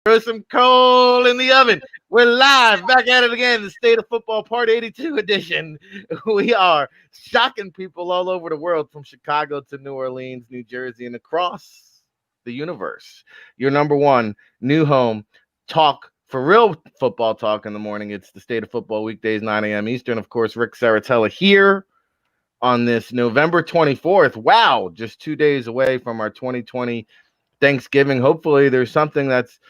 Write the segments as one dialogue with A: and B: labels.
A: Throw some coal in the oven. We're live, back at it again. The State of Football Part 82 edition. We are shocking people all over the world, from Chicago to New Orleans, New Jersey, and across the universe. Your number one new home talk for real football talk in the morning. It's the State of Football, weekdays, 9 a.m. Eastern. Of course, Ric Serritella here on this November 24th. Wow, just 2 days away from our 2020 Thanksgiving. Hopefully there's something that's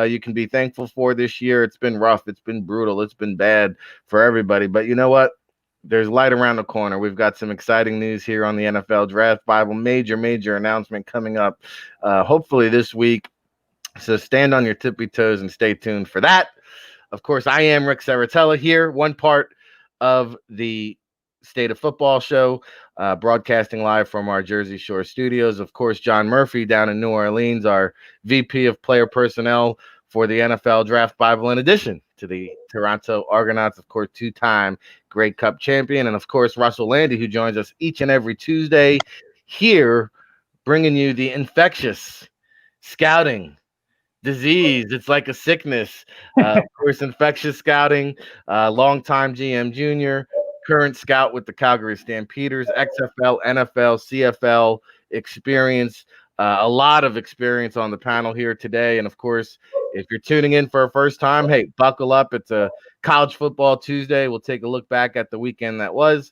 A: you can be thankful for this year. It's been rough. It's been brutal. It's been bad for everybody. But you know what? There's light around the corner. We've got some exciting news here on the NFL Draft Bible. Major announcement coming up hopefully this week. So stand on your tippy toes and stay tuned for that. Of course, I am Ric Serritella here, one part of the State of Football show, broadcasting live from our Jersey Shore studios. Of course, John Murphy down in New Orleans, our VP of player personnel for the NFL Draft Bible, in addition to the Toronto Argonauts, of course, two-time Grey Cup champion. And of course, Russ Lande, who joins us each and every Tuesday here, bringing you the infectious scouting disease. It's like a sickness. Of course, infectious scouting, longtime GM junior, current scout with the Calgary Stampeders, XFL, NFL, CFL experience, a lot of experience on the panel here today. And of course, if you're tuning in for a first time, hey, buckle up. It's a College Football Tuesday. We'll take a look back at the weekend that was.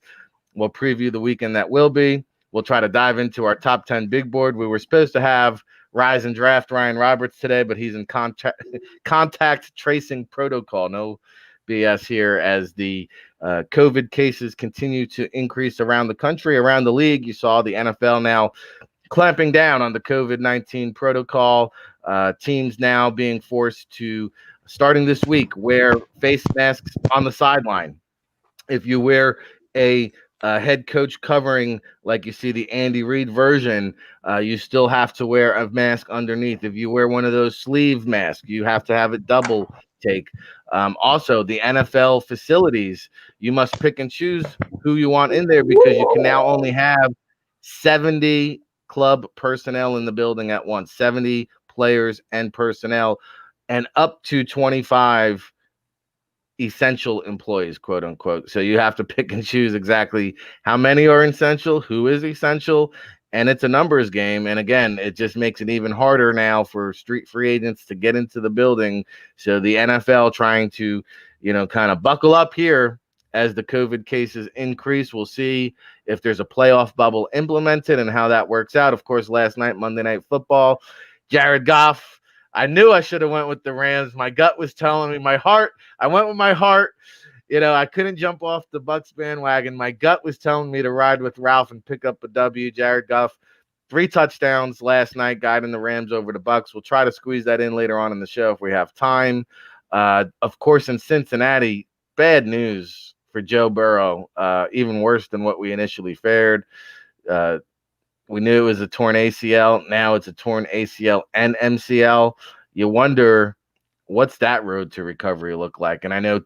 A: We'll preview the weekend that will be. We'll try to dive into our top 10 big board. We were supposed to have Rise and Draft Ryan Roberts today, but he's in contact tracing protocol. No BS here, as the COVID cases continue to increase around the country, around the league. You saw the NFL now clamping down on the COVID-19 protocol. Teams now being forced to, starting this week, wear face masks on the sideline. If you wear a head coach covering, like you see the Andy Reid version, you still have to wear a mask underneath. If you wear one of those sleeve masks, you have to have it double take. Also, the NFL facilities, you must pick and choose who you want in there, because you can now only have 70 club personnel in the building at once, 70 players and personnel, and up to 25 essential employees, quote unquote. So you have to pick and choose exactly how many are essential, who is essential, and it's a numbers game. And again, it just makes it even harder now for street free agents to get into the building. So the NFL trying to, kind of buckle up here as the COVID cases increase. We'll see if there's a playoff bubble implemented and how that works out. Of course, last night, Monday Night Football, Jared Goff, I knew I should have went with the Rams. My gut was telling me, I went with my heart. I couldn't jump off the Bucs bandwagon. My gut was telling me to ride with Ralph and pick up a W. Jared Goff, 3 touchdowns last night, guiding the Rams over the Bucs. We'll try to squeeze that in later on in the show if we have time. Of course, in Cincinnati, bad news for Joe Burrow, even worse than what we initially feared. We knew it was a torn ACL. Now it's a torn ACL and MCL. You wonder, what's that road to recovery look like? And I know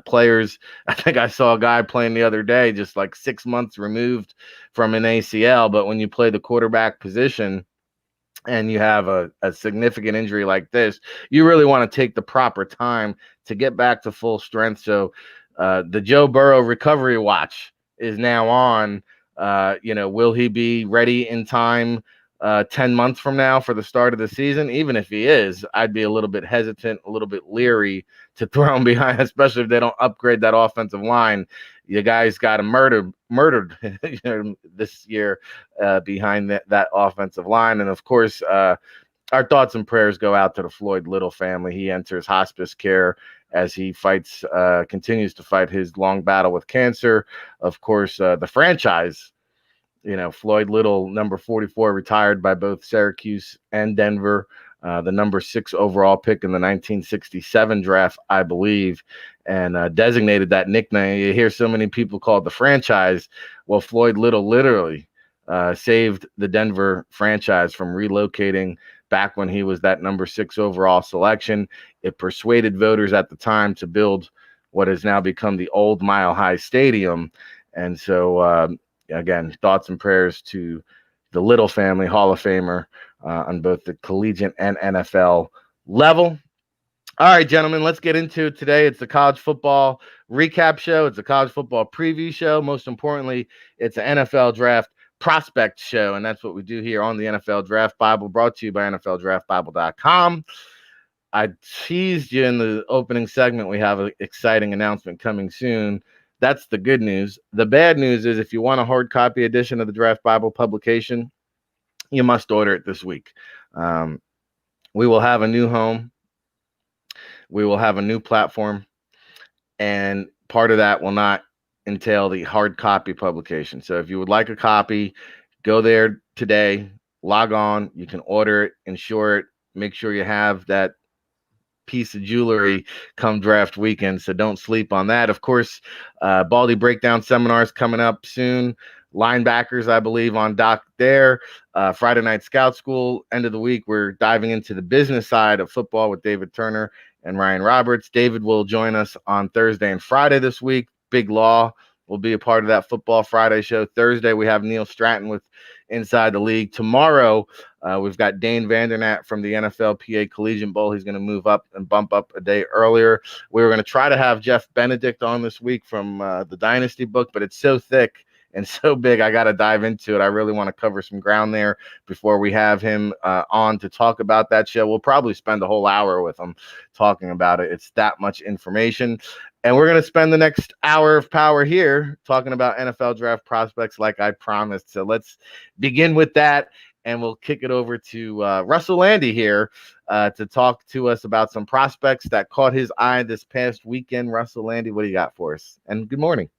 A: players, I think I saw a guy playing the other day, just like 6 months removed from an ACL. But when you play the quarterback position and you have a significant injury like this, you really want to take the proper time to get back to full strength. So the Joe Burrow recovery watch is now on. Will he be ready in time 10 months from now for the start of the season? Even if he is, I'd be a little bit hesitant, a little bit leery to throw him behind, especially if they don't upgrade that offensive line. You guys got him murdered this year behind that offensive line. And of course, our thoughts and prayers go out to the Floyd Little family. He enters hospice care as he continues to fight his long battle with cancer. Of course, the franchise, Floyd Little, number 44, retired by both Syracuse and Denver, the number 6 overall pick in the 1967 draft, I believe, and designated that nickname. You hear so many people call it the franchise. Well, Floyd Little literally saved the Denver franchise from relocating back when he was that number 6 overall selection. It persuaded voters at the time to build what has now become the old Mile High Stadium. And so, again, thoughts and prayers to the Little family, Hall of Famer on both the collegiate and NFL level. All right, gentlemen, let's get into it today. It's the college football recap show. It's a college football preview show. Most importantly, it's an NFL draft prospect show, and that's what we do here on the NFL Draft Bible, brought to you by NFLDraftBible.com. I teased you in the opening segment. We have an exciting announcement coming soon. That's the good news. The bad news is if you want a hard copy edition of the Draft Bible publication, you must order it this week. We will have a new home. We will have a new platform, and part of that will not entail the hard copy publication. So if you would like a copy, go there today, log on, you can order it, insure it, make sure you have that piece of jewelry come draft weekend. So don't sleep on that. Of course, Baldy Breakdown seminars coming up soon. Linebackers, I believe, on dock there. Friday Night Scout School, end of the week. We're diving into the business side of football with David Turner and Ryan Roberts. David will join us on Thursday and Friday this week. Big Law will be a part of that Football Friday show. Thursday, we have Neil Stratton with Inside the League. Tomorrow, we've got Dane Vandernat from the NFL PA Collegiate Bowl. He's going to move up and bump up a day earlier. We were going to try to have Jeff Benedict on this week from the Dynasty book, but it's so thick and so big, I got to dive into it. I really want to cover some ground there before we have him on to talk about that show. We'll probably spend a whole hour with him talking about it. It's that much information. And we're going to spend the next hour of power here talking about NFL draft prospects like I promised. So let's begin with that, and we'll kick it over to Russ Lande here to talk to us about some prospects that caught his eye this past weekend. Russ Lande, what do you got for us? And good morning.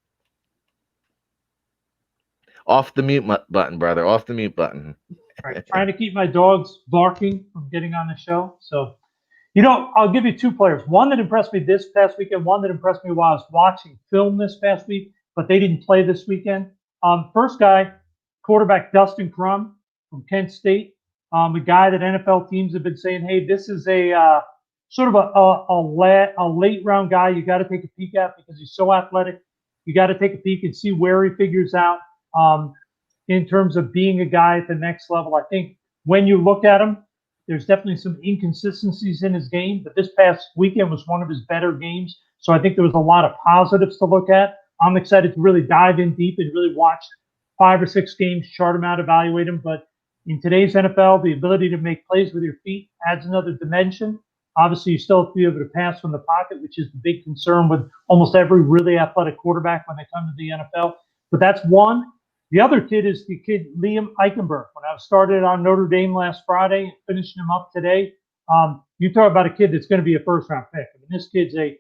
A: Off the mute button, brother. Off the mute button.
B: All right, trying to keep my dogs barking from getting on the show. So, I'll give you two players. One that impressed me this past weekend, one that impressed me while I was watching film this past week, but they didn't play this weekend. First guy, quarterback Dustin Crum from Kent State. A guy that NFL teams have been saying, hey, this is a sort of a late round guy you got to take a peek at because he's so athletic. You got to take a peek and see where he figures out. In terms of being a guy at the next level. I think when you look at him, there's definitely some inconsistencies in his game, but this past weekend was one of his better games. So I think there was a lot of positives to look at. I'm excited to really dive in deep and really watch 5 or 6 games, chart him out, evaluate him. But in today's NFL, the ability to make plays with your feet adds another dimension. Obviously, you still have to be able to pass from the pocket, which is the big concern with almost every really athletic quarterback when they come to the NFL. But that's one. The other kid is the kid Liam Eichenberg. When I started on Notre Dame last Friday, finishing him up today, you talk about a kid that's going to be a first-round pick. I mean, this kid's a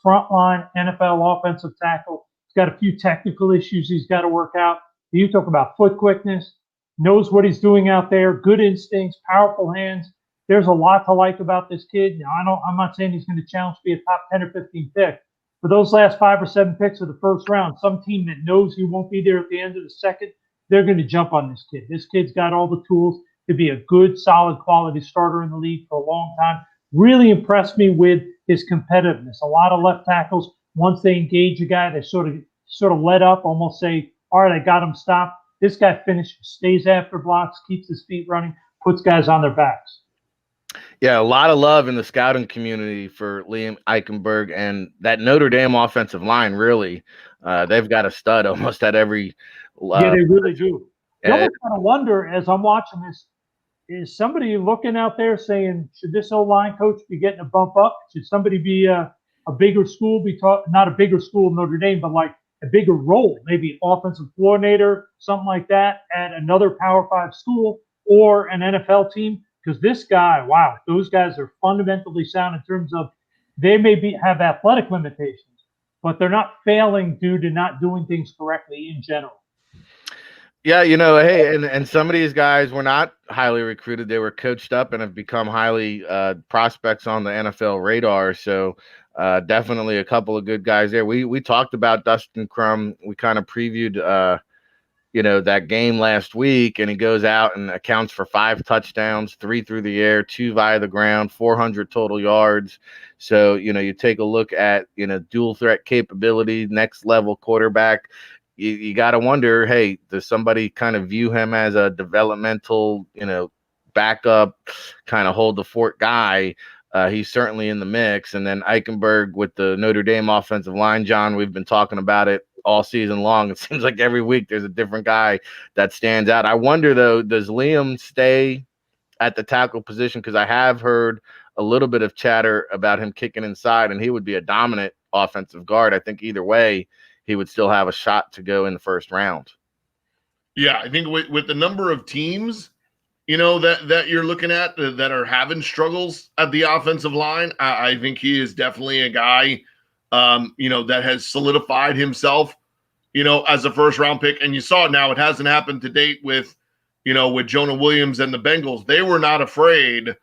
B: frontline NFL offensive tackle. He's got a few technical issues he's got to work out. You talk about foot quickness, knows what he's doing out there, good instincts, powerful hands. There's a lot to like about this kid. Now, I'm not saying he's going to challenge to be a top 10 or 15 pick. For those last 5 or 7 picks of the first round, some team that knows he won't be there at the end of the second, they're going to jump on this kid. This kid's got all the tools to be a good, solid, quality starter in the league for a long time. Really impressed me with his competitiveness. A lot of left tackles, once they engage a guy, they sort of let up, almost say, all right, I got him stopped. This guy finishes, stays after blocks, keeps his feet running, puts guys on their backs.
A: Yeah, a lot of love in the scouting community for Liam Eichenberg, and that Notre Dame offensive line, really, they've got a stud almost at every
B: yeah, they really do. You almost kind of wonder, as I'm watching this, is somebody looking out there saying, should this O-line coach be getting a bump up? Should somebody be a bigger school, not a bigger school Notre Dame, but like a bigger role, maybe offensive coordinator, something like that, at another Power 5 school or an NFL team? Because this guy, wow, those guys are fundamentally sound in terms of they may have athletic limitations, but they're not failing due to not doing things correctly in general.
A: Yeah, hey, and some of these guys were not highly recruited. They were coached up and have become highly prospects on the NFL radar. So definitely a couple of good guys there. We talked about Dustin Crum. We kind of previewed that game last week, and he goes out and accounts for 5 touchdowns, 3 through the air, 2 via the ground, 400 total yards. So, you take a look at, dual threat capability, next level quarterback. You got to wonder, hey, does somebody kind of view him as a developmental, backup, kind of hold the fort guy? He's certainly in the mix. And then Eichenberg with the Notre Dame offensive line, John, we've been talking about it all season long. It seems like every week there's a different guy that stands out. I wonder, though, does Liam stay at the tackle position? Because I have heard a little bit of chatter about him kicking inside, and he would be a dominant offensive guard. I think either way, he would still have a shot to go in the first round.
C: Yeah, I think with the number of teams, that you're looking at that are having struggles at the offensive line, I think he is definitely a guy, that has solidified himself, as a first round pick. And you saw it now; it hasn't happened to date with Jonah Williams and the Bengals. They were not afraid,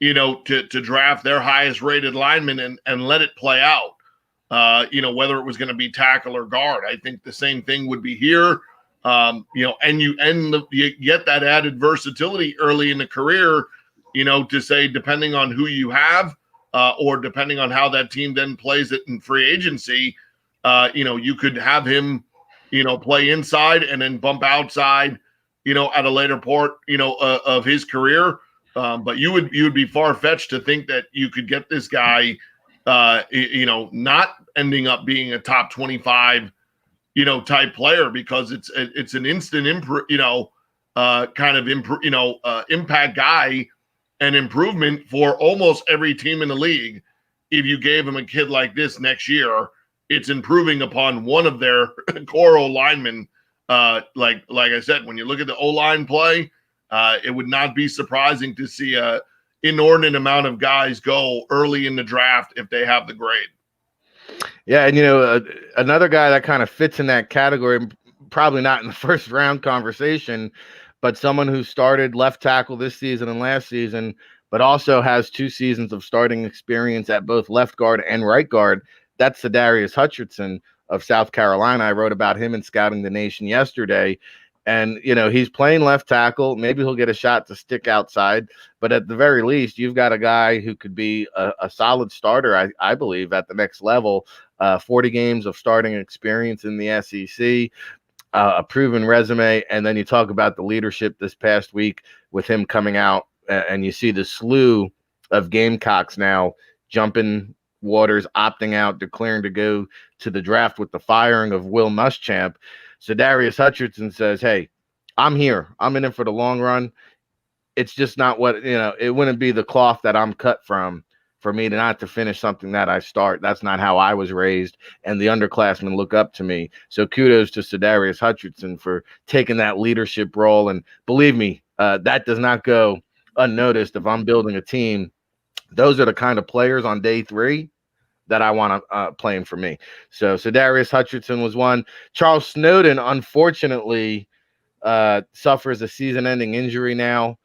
C: to draft their highest rated lineman and let it play out. Whether it was going to be tackle or guard. I think the same thing would be here. And you get that added versatility early in the career, to say, depending on who you have, or depending on how that team then plays it in free agency, you could have him, play inside and then bump outside, at a later part, of his career. But you would be far-fetched to think that you could get this guy, not ending up being a top 25 type player, because it's an instant impact guy and improvement for almost every team in the league. If you gave him a kid like this next year, it's improving upon one of their core O-linemen. Like I said, when you look at the O-line play, it would not be surprising to see a inordinate amount of guys go early in the draft if they have the grade.
A: Yeah, and another guy that kind of fits in that category, probably not in the first round conversation, but someone who started left tackle this season and last season, but also has 2 seasons of starting experience at both left guard and right guard. That's Sedarius Hutchinson of South Carolina. I wrote about him in Scouting the Nation yesterday. And, he's playing left tackle. Maybe he'll get a shot to stick outside. But at the very least, you've got a guy who could be a solid starter, I believe, at the next level. 40 games of starting experience in the SEC, a proven resume. And then you talk about the leadership this past week with him coming out, and you see the slew of Gamecocks now jumping waters, opting out, declaring to go to the draft with the firing of Will Muschamp. So Darius Hutchinson says, hey, I'm here. I'm in it for the long run. It's just not what, it wouldn't be the cloth that I'm cut from for me to not to finish something that I start. That's not how I was raised. And the underclassmen look up to me. So kudos to Sedarius Hutchinson for taking that leadership role. And believe me, that does not go unnoticed. If I'm building a team, those are the kind of players on day 3 that I want to playing for me. So Sedarius Hutchinson was one. Charles Snowden, unfortunately, suffers a season-ending injury now.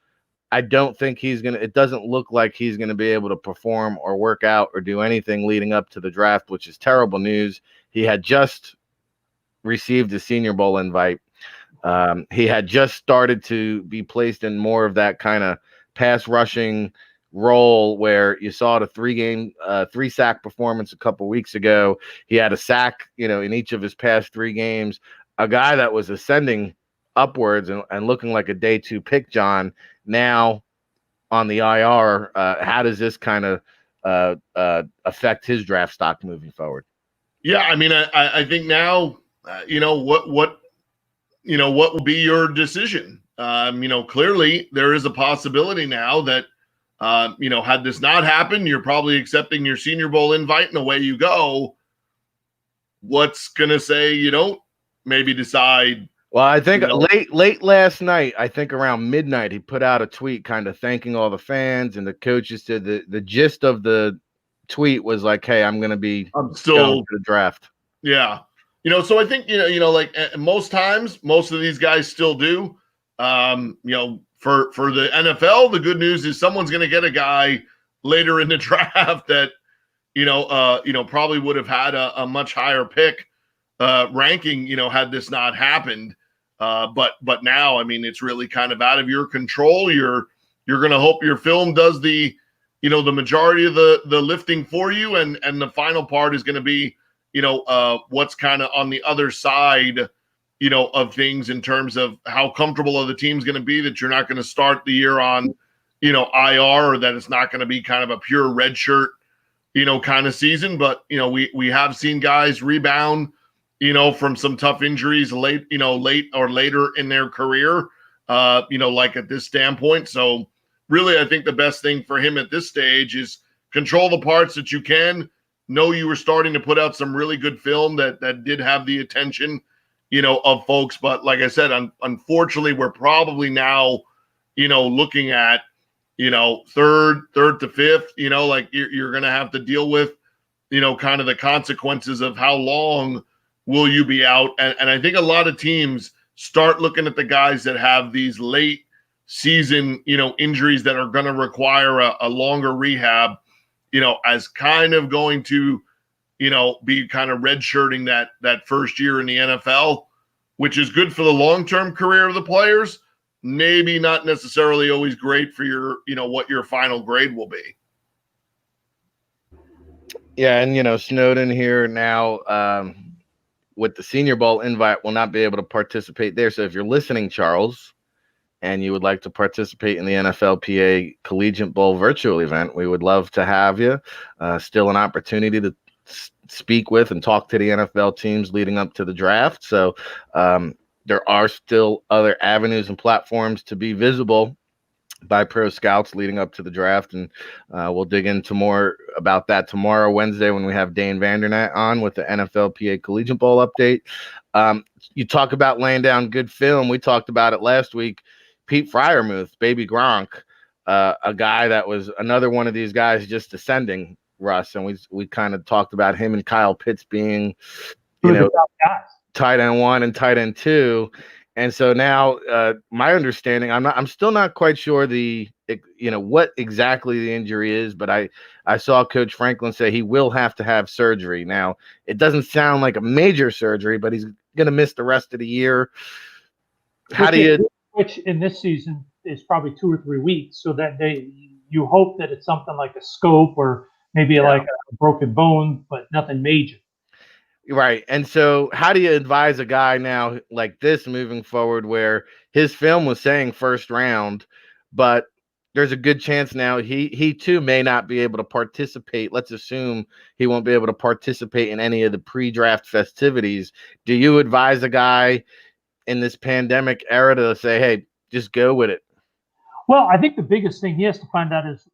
A: I don't think it doesn't look like he's going to be able to perform or work out or do anything leading up to the draft, which is terrible news. He had just received a Senior Bowl invite. He had just started to be placed in more of that kind of pass rushing role where you saw the 3 sack performance a couple weeks ago. He had a sack, in each of his past 3 games. A guy that was ascending upwards and looking like a day 2 pick, John, now on the IR. How does this kind of affect his draft stock moving forward?
C: Yeah, I mean, I think now, what will be your decision? Clearly there is a possibility now that, had this not happened, you're probably accepting your Senior Bowl invite and away you go. What's going to say you don't maybe decide?
A: Well, I think late last night, I think around midnight, he put out a tweet kind of thanking all the fans and the coaches. Said the gist of the tweet was like, hey, I'm still going to the draft.
C: Yeah. So I think, like most times, most of these guys still do. For the NFL, the good news is someone's going to get a guy later in the draft that, probably would have had a much higher pick ranking, had this not happened. But now, I mean, it's really kind of out of your control. You're going to hope your film does the majority of the lifting for you. And the final part is going to be, what's kind of on the other side, of things in terms of how comfortable are the team's going to be that you're not going to start the year on, IR, or that it's not going to be kind of a pure red shirt, kind of season. But, we have seen guys rebound, from some tough injuries late or later in their career, like at this standpoint. So really, I think the best thing for him at this stage is control the parts that you can. Know you were starting to put out some really good film that did have the attention, of folks. But like I said, unfortunately, we're probably now, looking at, third to fifth, like you're going to have to deal with, kind of the consequences of how long will you be out. And I think a lot of teams start looking at the guys that have these late season, injuries that are going to require a longer rehab, as kind of going to, be kind of redshirting that first year in the NFL, which is good for the long-term career of the players. Maybe not necessarily always great for your, what your final grade will be.
A: Yeah. And, Snowden here now, with the Senior Bowl invite, will not be able to participate there. So if you're listening, Charles, and you would like to participate in the NFLPA Collegiate Bowl virtual event, we would love to have you. Still an opportunity to speak with and talk to the NFL teams leading up to the draft. So there are still other avenues and platforms to be visible by pro scouts leading up to the draft. And we'll dig into more about that tomorrow, Wednesday, when we have Dane Vandernet on with the NFLPA Collegiate Bowl update. You talk about laying down good film. We talked about it last week. Pete Freiermuth, Baby Gronk, a guy that was another one of these guys just ascending, Russ. And we kind of talked about him and Kyle Pitts being, tight end 1 and tight end 2. And so now my understanding, I'm still not quite sure what exactly the injury is, but I saw Coach Franklin say he will have to have surgery. Now, it doesn't sound like a major surgery, but he's going to miss the rest of the year.
B: Which in this season is probably 2 or 3 weeks, so that you hope that it's something like a scope or maybe like a broken bone, but nothing major.
A: Right. And so how do you advise a guy now like this moving forward, where his film was saying first round, but there's a good chance now he too may not be able to participate. Let's assume he won't be able to participate in any of the pre-draft festivities. Do you advise a guy in this pandemic era to say, hey, just go with it?
B: Well, I think the biggest thing he has to find out is,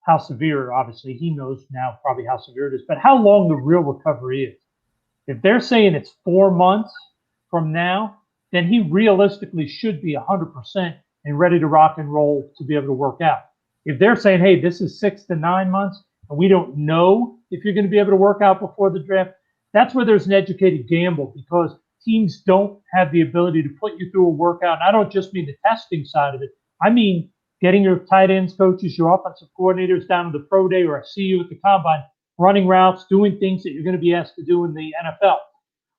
B: how severe, obviously he knows now probably how severe it is, but how long the real recovery is. If they're saying it's 4 months from now, then he realistically should be 100% and ready to rock and roll to be able to work out. If they're saying, hey, this is 6 to 9 months, and we don't know if you're going to be able to work out before the draft, that's where there's an educated gamble, because teams don't have the ability to put you through a workout. And I don't just mean the testing side of it. I mean getting your tight ends coaches, your offensive coordinators down to the pro day, or I see you at the combine, running routes, doing things that you're going to be asked to do in the NFL.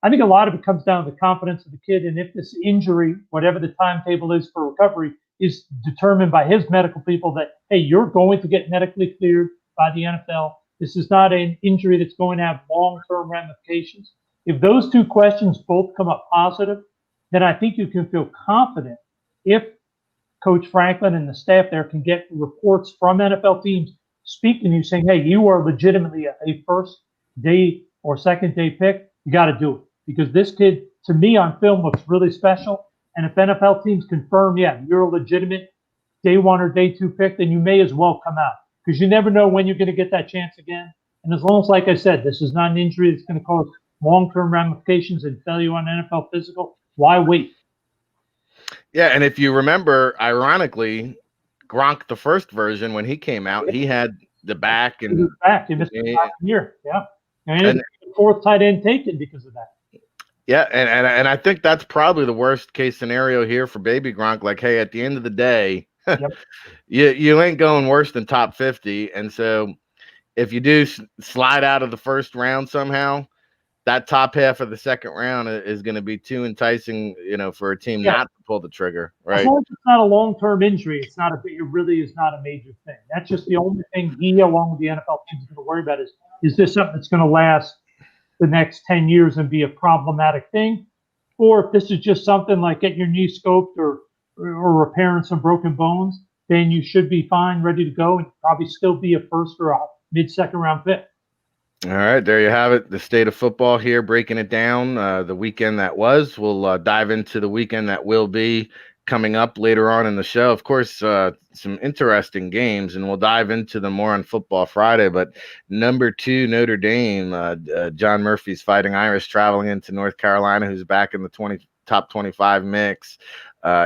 B: I think a lot of it comes down to the confidence of the kid. And if this injury, whatever the timetable is for recovery, is determined by his medical people that, hey, you're going to get medically cleared by the NFL. This is not an injury that's going to have long-term ramifications. If those two questions both come up positive, then I think you can feel confident if Coach Franklin and the staff there can get reports from NFL teams speaking to you saying, hey, you are legitimately a first day or second day pick. You got to do it, because this kid, to me, on film looks really special. And if NFL teams confirm, yeah, you're a legitimate day 1 or day 2 pick, then you may as well come out, because you never know when you're going to get that chance again. And as long as, like I said, this is not an injury that's going to cause long-term ramifications and fail you on NFL physical, why wait?
A: Yeah, and if you remember, ironically, Gronk, the first version, when he came out, he had the back and
B: he missed the year. Yeah, and the 4th tight end taken because of that.
A: Yeah, and I think that's probably the worst case scenario here for Baby Gronk. Like, hey, at the end of the day, you ain't going worse than top 50, and so if you do slide out of the first round somehow, that top half of the second round is going to be too enticing, for a team not to pull the trigger, right?
B: As long as it's not a long-term injury, it really is not a major thing. That's just the only thing he, along with the NFL teams, is going to worry about is this something that's going to last the next 10 years and be a problematic thing? Or if this is just something like getting your knee scoped or repairing some broken bones, then you should be fine, ready to go, and probably still be a first or a mid-second round pick.
A: All right, there you have it. The state of football here, breaking it down. The weekend that was. We'll dive into the weekend that will be coming up later on in the show. Of course, some interesting games, and we'll dive into them more on Football Friday. But number 2, Notre Dame, John Murphy's Fighting Irish traveling into North Carolina, who's back in the top 25 mix.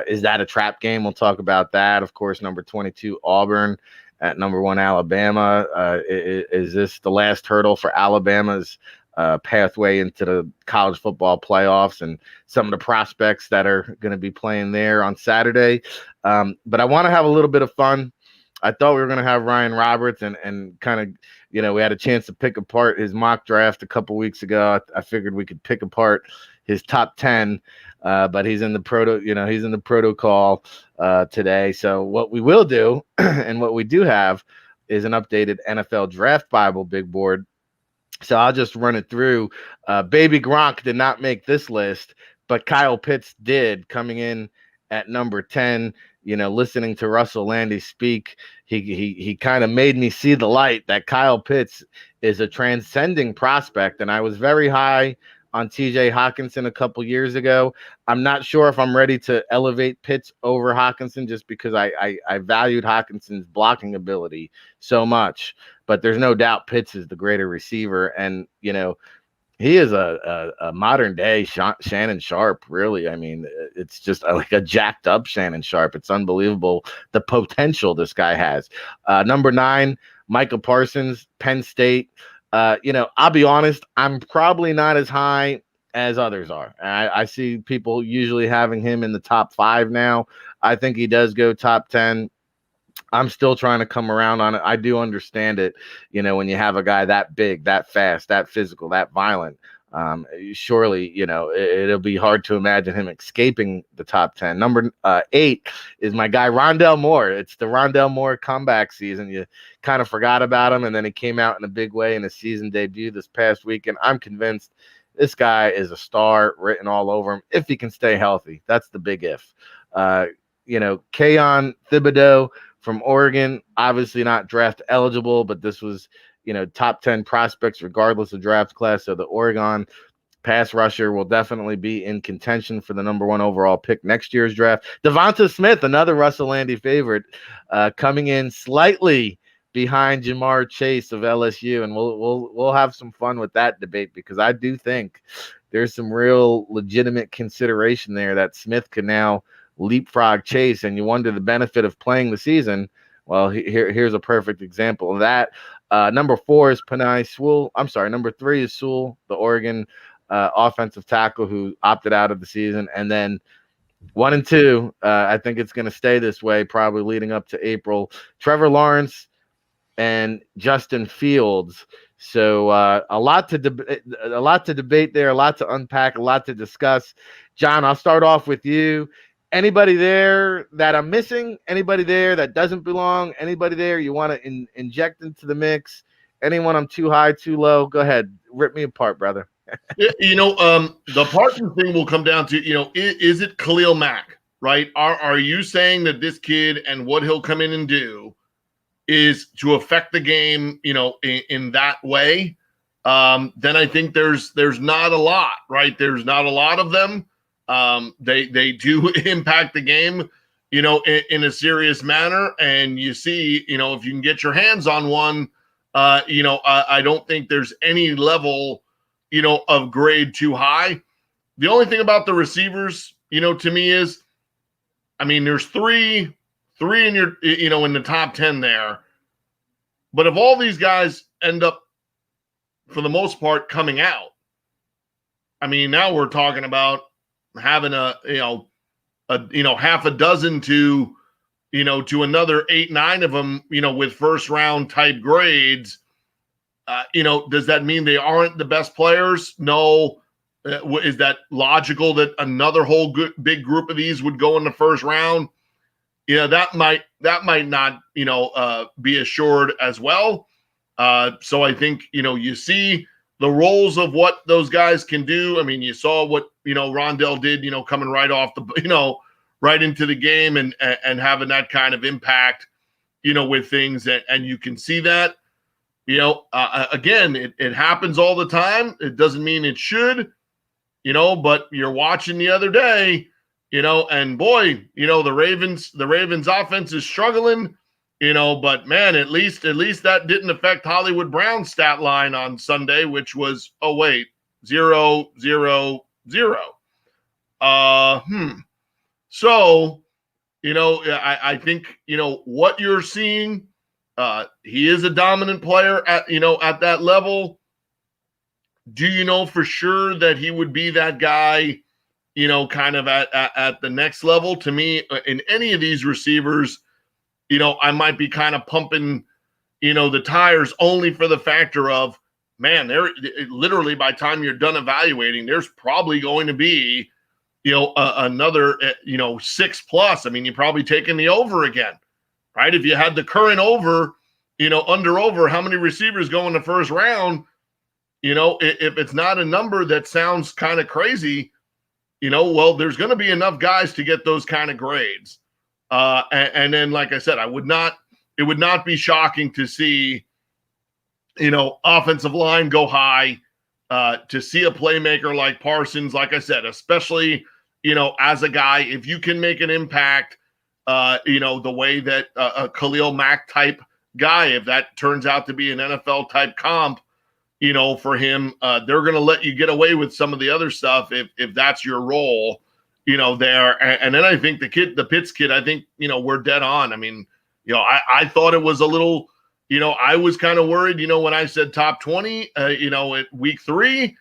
A: Is that a trap game? We'll talk about that. Of course, number 22, Auburn at number 1, Alabama. Is this the last hurdle for Alabama's pathway into the college football playoffs and some of the prospects that are going to be playing there on Saturday? But I want to have a little bit of fun. I thought we were going to have Ryan Roberts and kind of, we had a chance to pick apart his mock draft a couple weeks ago. I figured we could pick apart his top 10, but he's in the protocol today. So what we will do and what we do have is an updated NFL Draft Bible big board. So I'll just run it through. Baby Gronk did not make this list, but Kyle Pitts did, coming in at number 10. Listening to Russ Lande speak, he kind of made me see the light that Kyle Pitts is a transcending prospect. And I was very high on TJ Hawkinson a couple years ago. I'm not sure if I'm ready to elevate Pitts over Hawkinson just because I valued Hawkinson's blocking ability so much. But there's no doubt Pitts is the greater receiver. And, he is a modern day Shannon Sharp, really. I mean, it's just like a jacked up Shannon Sharp. It's unbelievable the potential this guy has. Number 9, Micah Parsons, Penn State. I'll be honest, I'm probably not as high as others are. I see people usually having him in the top 5 now. I think he does go top 10. I'm still trying to come around on it. I do understand it. When you have a guy that big, that fast, that physical, that violent, surely, it'll be hard to imagine him escaping the top 10. Number 8 is my guy, Rondell Moore. It's the Rondell Moore comeback season. You kind of forgot about him, and then he came out in a big way in his season debut this past weekend. I'm convinced this guy is a star written all over him if he can stay healthy. That's the big if. Keon Thibodeau from Oregon, obviously not draft eligible, but this was, top 10 prospects regardless of draft class. So the Oregon pass rusher will definitely be in contention for the number 1 overall pick next year's draft. Devonta Smith, another Russell Lande favorite, coming in slightly behind Jamar Chase of LSU, and we'll have some fun with that debate because I do think there's some real legitimate consideration there that Smith can now leapfrog Chase, and you wonder the benefit of playing the season. Well, here's a perfect example of that. Number 4 is Penei Sewell. I'm sorry, number 3 is Sewell, the Oregon offensive tackle who opted out of the season. And then 1 and 2, I think it's going to stay this way, probably leading up to April. Trevor Lawrence and Justin Fields. So a lot to debate there, a lot to unpack, a lot to discuss. John, I'll start off with you. Anybody there that I'm missing? Anybody there that doesn't belong? Anybody there you want to inject into the mix? Anyone I'm too high, too low? Go ahead. Rip me apart, brother.
C: The Parsons thing will come down to, is it Khalil Mack, right? Are you saying that this kid and what he'll come in and do is to affect the game, in that way? Then I think there's not a lot, right? There's not a lot of them. They do impact the game, in a serious manner. And you see, if you can get your hands on one, I don't think there's any level, of grade too high. The only thing about the receivers, to me is, there's three in your, in the top 10 there. But if all these guys end up, for the most part, coming out, now we're talking about having half a dozen to another 8-9 of them, with first round type grades. Does that mean they aren't the best players? No. Is that logical that another whole big group of these would go in the first round? That might not, be assured as well. So I think, you see the roles of what those guys can do. You saw what, Rondell did, coming right off the right into the game and having that kind of impact, with things. And you can see that, again, it happens all the time. It doesn't mean it should, but you're watching the other day, and boy, the Ravens offense is struggling, but man, at least that didn't affect Hollywood Brown's stat line on Sunday, which was, 0, 0, 0. So, I think, what you're seeing, he is a dominant player at that level. Do you know for sure that he would be that guy, kind of at the next level? To me, in any of these receivers, I might be kind of pumping, the tires only for the factor of, man, there literally by the time you're done evaluating, there's probably going to be, another, 6+. I mean, you're probably taking the over again, right? If you had the current over, under over, how many receivers go in the first round? If it's not a number that sounds kind of crazy, well, there's going to be enough guys to get those kind of grades. And then, like I said, it would not be shocking to see, offensive line go high, to see a playmaker like Parsons, like I said, especially, as a guy, if you can make an impact, the way that a Khalil Mack type guy, if that turns out to be an NFL type comp, for him, they're going to let you get away with some of the other stuff if that's your role, there. And then I think the Pitts kid, I think, we're dead on. I mean, I thought it was a little, I was kind of worried, when I said top 20, at week 3,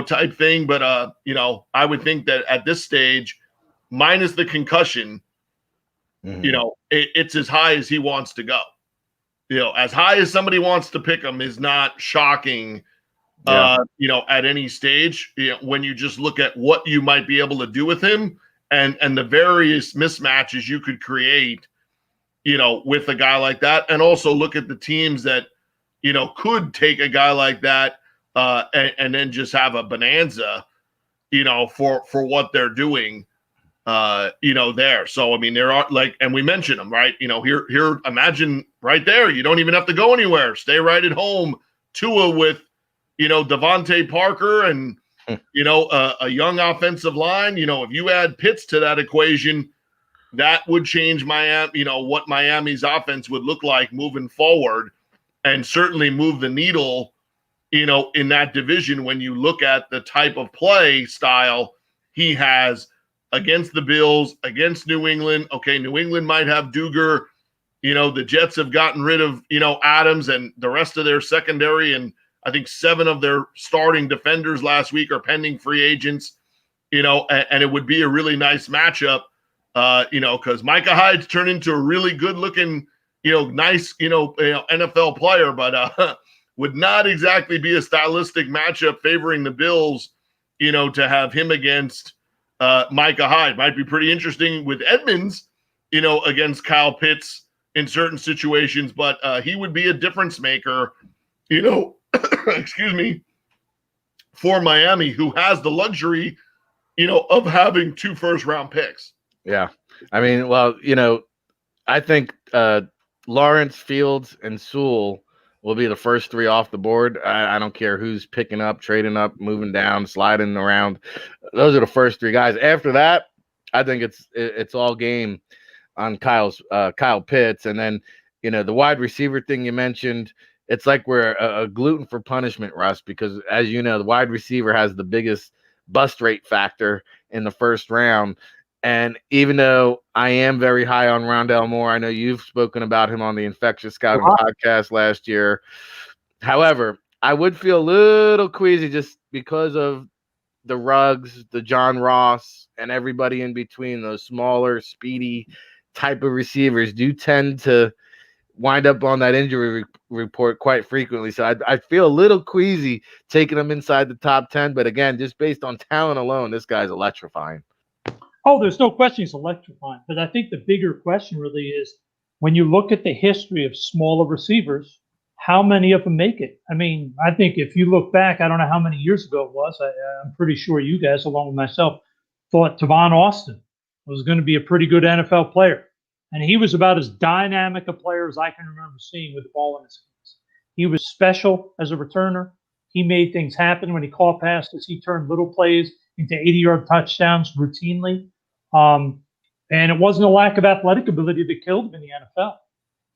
C: type thing. But, I would think that at this stage, minus the concussion, it's as high as he wants to go. As high as somebody wants to pick him is not shocking, at any stage, when you just look at what you might be able to do with him and the various mismatches you could create, with a guy like that. And also look at the teams that, could take a guy like that and then just have a bonanza, for what they're doing. There. So, I mean, there are and we mentioned them, right? Here, imagine right there, you don't even have to go anywhere. Stay right at home. Tua with, Devontae Parker and, a young offensive line. If you add Pitts to that equation, that would change Miami, what Miami's offense would look like moving forward and certainly move the needle, in that division when you look at the type of play style he has against the Bills, against New England. Okay, New England might have Duger. The Jets have gotten rid of, Adams and the rest of their secondary. And I think 7 of their starting defenders last week are pending free agents, and it would be a really nice matchup, because Micah Hyde's turned into a really good looking, nice, NFL player, but would not exactly be a stylistic matchup favoring the Bills, to have him against Micah Hyde. Might be pretty interesting with Edmonds, against Kyle Pitts in certain situations, but he would be a difference maker, excuse me, for Miami, who has the luxury, of having 2 first-round picks.
A: Yeah. I mean, well, I think Lawrence, Fields, and Sewell will be the first 3 off the board. I don't care who's picking up, trading up, moving down, sliding around. Those are the first 3 guys. After that, I think it's all game on Kyle Pitts. And then, the wide receiver thing you mentioned, it's like we're a gluten for punishment, Russ, because as you know, the wide receiver has the biggest bust rate factor in the first round. And even though I am very high on Rondale Moore, I know you've spoken about him on the Infectious Scouting podcast last year. However, I would feel a little queasy just because of the Ruggs, the John Ross, and everybody in between. Those smaller, speedy type of receivers do tend to wind up on that injury report quite frequently. So I feel a little queasy taking him inside the top 10. But again, just based on talent alone, this guy's electrifying.
B: Oh, there's no question he's electrifying. But I think the bigger question really is when you look at the history of smaller receivers, how many of them make it? I mean, I think if you look back, I don't know how many years ago it was. I'm pretty sure you guys, along with myself, thought Tavon Austin was going to be a pretty good NFL player. And he was about as dynamic a player as I can remember seeing with the ball in his hands. He was special as a returner. He made things happen when he caught passes. He turned little plays into 80-yard touchdowns routinely. And it wasn't a lack of athletic ability that killed him in the NFL.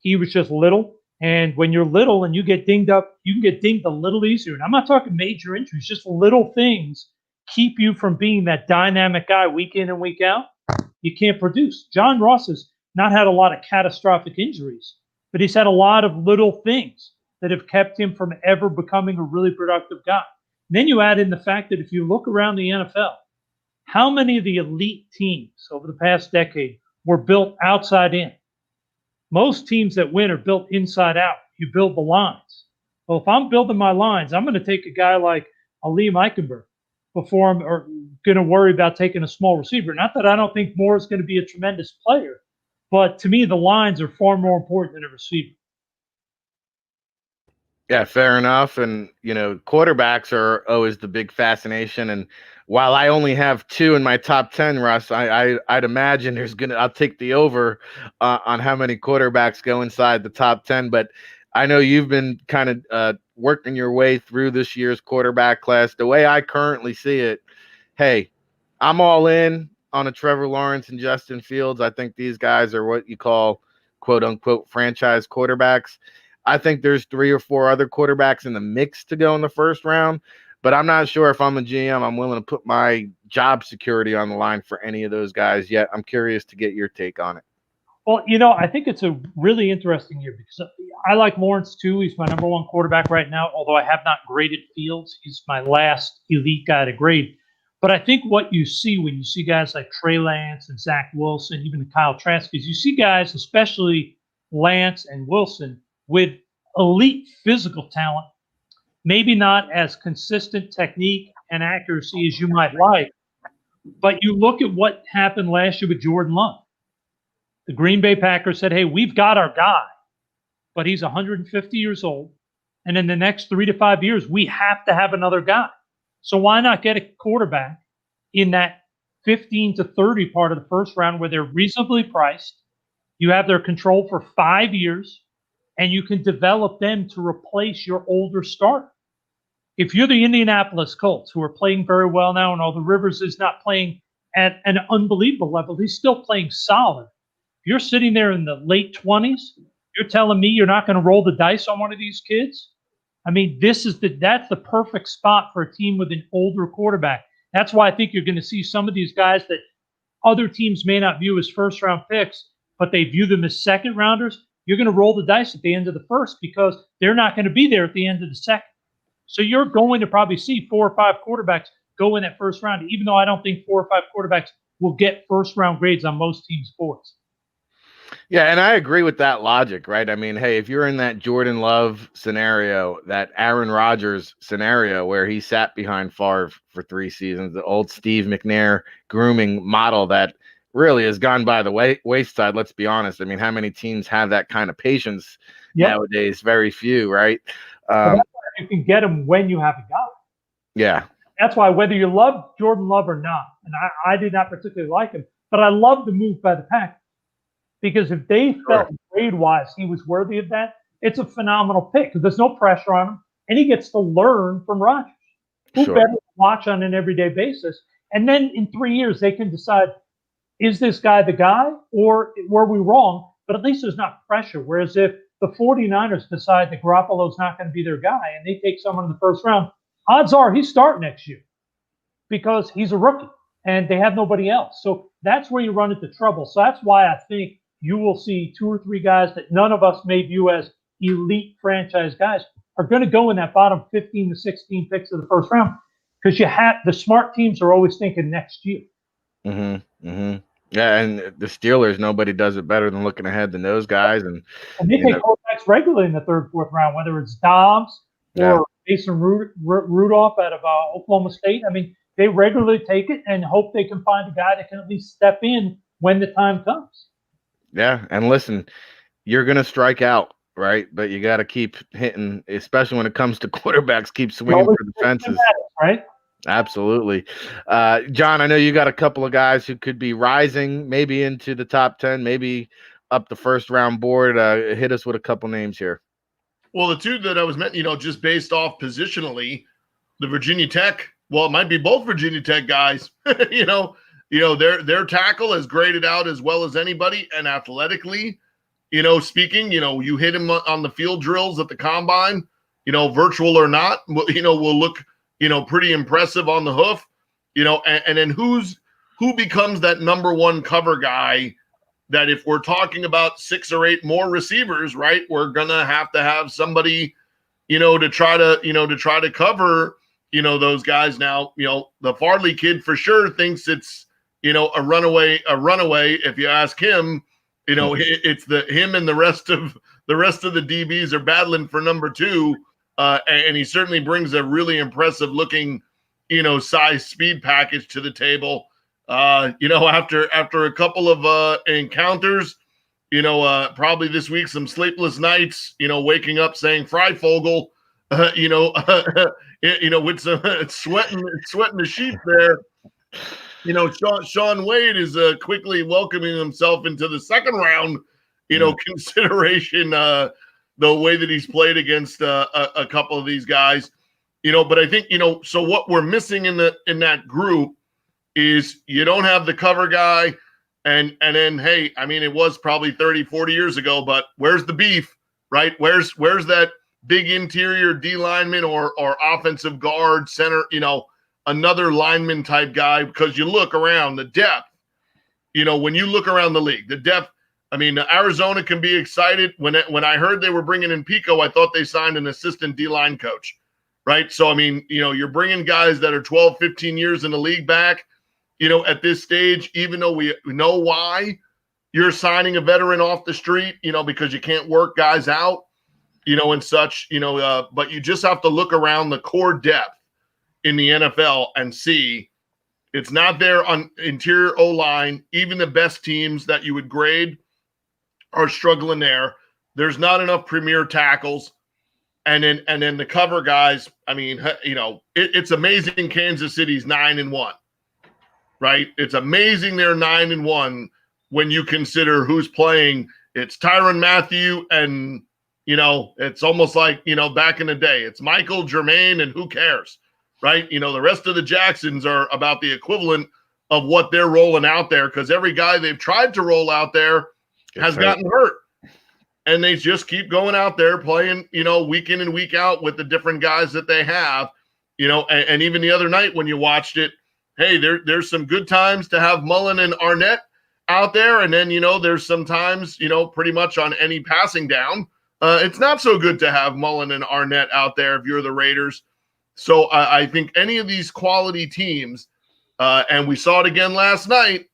B: He was just little. And when you're little and you get dinged up, you can get dinged a little easier. And I'm not talking major injuries, just little things keep you from being that dynamic guy week in and week out. You can't produce. John Ross has not had a lot of catastrophic injuries, but he's had a lot of little things that have kept him from ever becoming a really productive guy. And then you add in the fact that if you look around the NFL, how many of the elite teams over the past decade were built outside in? Most teams that win are built inside out. You build the lines. Well, if I'm building my lines, I'm going to take a guy like Liam Eichenberg before I'm going to worry about taking a small receiver. Not that I don't think Moore is going to be a tremendous player, but to me, the lines are far more important than a receiver.
A: Yeah, fair enough. And, quarterbacks are always the big fascination. And while I only have 2 in my top 10, Russ, I'd imagine I'll take the over on how many quarterbacks go inside the top 10. But I know you've been kind of working your way through this year's quarterback class. The way I currently see it, hey, I'm all in on a Trevor Lawrence and Justin Fields. I think these guys are what you call, quote unquote, franchise quarterbacks. I think there's 3 or 4 other quarterbacks in the mix to go in the first round, but I'm not sure if I'm a GM, I'm willing to put my job security on the line for any of those guys yet. I'm curious to get your take on it.
B: Well, I think it's a really interesting year because I like Lawrence too. He's my number 1 quarterback right now, although I have not graded Fields. He's my last elite guy to grade. But I think what you see when you see guys like Trey Lance and Zach Wilson, even Kyle Trask, is you see guys, especially Lance and Wilson, with elite physical talent, maybe not as consistent technique and accuracy as you might like, but you look at what happened last year with Jordan Love. The Green Bay Packers said, hey, we've got our guy, but he's 150 years old, and in the next 3 to 5 years, we have to have another guy. So why not get a quarterback in that 15 to 30 part of the first round where they're reasonably priced, you have their control for 5 years, and you can develop them to replace your older starter. If you're the Indianapolis Colts, who are playing very well now, and although Rivers is not playing at an unbelievable level, he's still playing solid. If you're sitting there in the late 20s, you're telling me you're not going to roll the dice on one of these kids? I mean, that's the perfect spot for a team with an older quarterback. That's why I think you're going to see some of these guys that other teams may not view as first-round picks, but they view them as second-rounders. You're going to roll the dice at the end of the first because they're not going to be there at the end of the second. So you're going to probably see 4 or 5 quarterbacks go in that first round, even though I don't think 4 or 5 quarterbacks will get first-round grades on most teams' boards.
A: Yeah, and I agree with that logic, right? I mean, hey, if you're in that Jordan Love scenario, that Aaron Rodgers scenario where he sat behind Favre for 3 seasons, the old Steve McNair grooming model that really has gone by the wayside. Let's be honest. I mean, how many teams have that kind of patience nowadays? Very few, right?
B: That's why you can get them when you have a guy.
A: Yeah.
B: That's why whether you love Jordan Love or not, and I did not particularly like him, but I love the move by the Packers because if they felt grade-wise he was worthy of that, it's a phenomenal pick because there's no pressure on him, and he gets to learn from Rodgers. Who better to watch on an everyday basis? And then in 3 years they can decide, is this guy the guy or were we wrong? But at least there's not pressure. Whereas if the 49ers decide that Garoppolo's not going to be their guy and they take someone in the first round, odds are he's starting next year because he's a rookie and they have nobody else. So that's where you run into trouble. So that's why I think you will see 2 or 3 guys that none of us may view as elite franchise guys are going to go in that bottom 15 to 16 picks of the first round because the smart teams are always thinking next year.
A: Mm-hmm. Mm-hmm. Yeah, and the Steelers, nobody does it better than looking ahead than those guys. And
B: they take quarterbacks regularly in the 3rd, 4th round, whether it's Dobbs or Mason Rudolph out of Oklahoma State. I mean, they regularly take it and hope they can find a guy that can at least step in when the time comes.
A: Yeah, and listen, you're going to strike out, right? But you got to keep hitting, especially when it comes to quarterbacks, keep swinging for the fences.
B: Right?
A: Absolutely. John, I know you got a couple of guys who could be rising maybe into the top 10, maybe up the first round board. Hit us with a couple names here.
C: Well, the two that I was meant, just based off positionally, the Virginia Tech, well, it might be both Virginia Tech guys. Their tackle is graded out as well as anybody, and athletically, speaking, you hit him on the field drills at the combine, virtual or not, will look, pretty impressive on the hoof, and then who becomes that number one cover guy that if we're talking about 6 or 8 more receivers, right, we're going to have somebody, to try to cover, those guys. Now, the Farley kid for sure thinks it's, a runaway. If you ask him, it's him and the rest of the DBs are battling for number 2. And he certainly brings a really impressive looking, size speed package to the table. After a couple of encounters, probably this week, some sleepless nights, waking up saying Freifogel, with some sweating the sheep there. Sean Wade is quickly welcoming himself into the second round, consideration, the way that he's played against a couple of these guys, but I think, so what we're missing in that group is you don't have the cover guy. And then, hey, I mean, it was probably 30, 40 years ago, but where's the beef, right? Where's that big interior D lineman or offensive guard center, another lineman type guy? Because you look around the depth, when you look around the league, the depth, I mean, Arizona can be excited. When I heard they were bringing in Pico, I thought they signed an assistant D-line coach, right? So, I mean, you're bringing guys that are 12, 15 years in the league back, at this stage, even though we know why you're signing a veteran off the street, because you can't work guys out, and such, but you just have to look around the core depth in the NFL and see it's not there on interior O-line. Even the best teams that you would grade are struggling there. There's not enough premier tackles. And then the cover guys, I mean, it's amazing Kansas City's 9-1. Right? It's amazing they're 9-1 when you consider who's playing. It's Tyrann Mathieu and, it's almost like, back in the day, it's Michael, Jermaine, and who cares, right? The rest of the Jacksons are about the equivalent of what they're rolling out there because every guy they've tried to roll out there has gotten hurt. And they just keep going out there playing, week in and week out with the different guys that they have, and even the other night when you watched it, hey, there's some good times to have Mullen and Arnett out there. And then, there's some times, pretty much on any passing down, it's not so good to have Mullen and Arnett out there if you're the Raiders. So I think any of these quality teams, and we saw it again last night,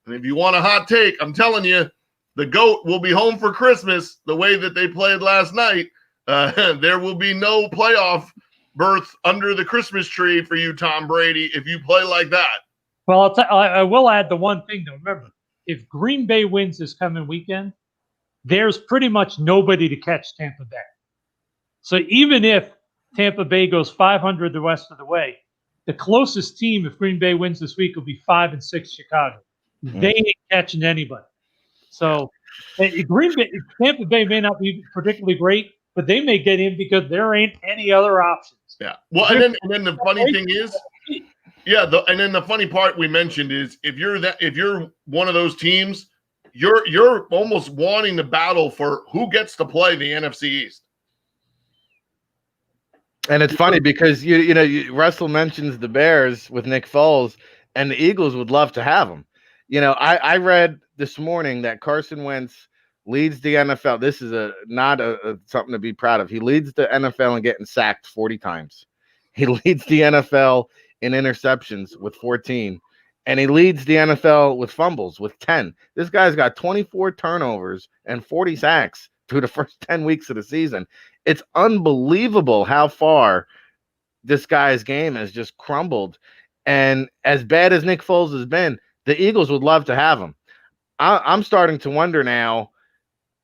C: and if you want a hot take, I'm telling you, the GOAT will be home for Christmas the way that they played last night. There will be no playoff berth under the Christmas tree for you, Tom Brady, if you play like that.
B: Well, I will add the one thing, though. Remember, if Green Bay wins this coming weekend, there's pretty much nobody to catch Tampa Bay. So even if Tampa Bay goes 500 the rest of the way, the closest team, if Green Bay wins this week, will be 5-6 Chicago. Mm-hmm. They ain't catching anybody. So Tampa Bay may not be particularly great, but they may get in because there ain't any other options.
C: Yeah. Well, and then the funny thing is, and then the funny part we mentioned is if you're one of those teams, you're almost wanting to battle for who gets to play the NFC East.
A: And it's funny because Russell mentions the Bears with Nick Foles, and the Eagles would love to have him. I read this morning that Carson Wentz leads the NFL. This is not something to be proud of. He leads the NFL in getting sacked 40 times. He leads the NFL in interceptions with 14. And he leads the NFL with fumbles with 10. This guy's got 24 turnovers and 40 sacks through the first 10 weeks of the season. It's unbelievable how far this guy's game has just crumbled. And as bad as Nick Foles has been, the Eagles would love to have him. I'm starting to wonder now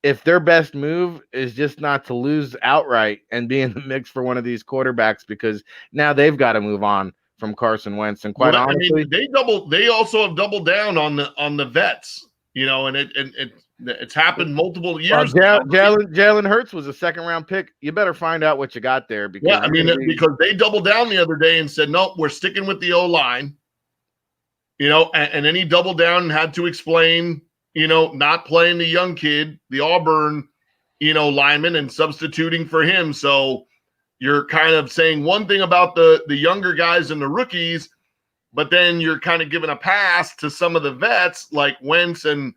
A: if their best move is just not to lose outright and be in the mix for one of these quarterbacks, because now they've got to move on from Carson Wentz. And quite honestly,
C: they also have doubled down on the vets, and it's happened multiple years.
A: Jalen Hurts was a second-round pick. You better find out what you got there, because
C: because they doubled down the other day and said, nope, we're sticking with the O-line. And then he doubled down and had to explain, not playing the young kid, the Auburn, lineman, and substituting for him. So you're kind of saying one thing about the younger guys and the rookies, but then you're kind of giving a pass to some of the vets like Wentz and,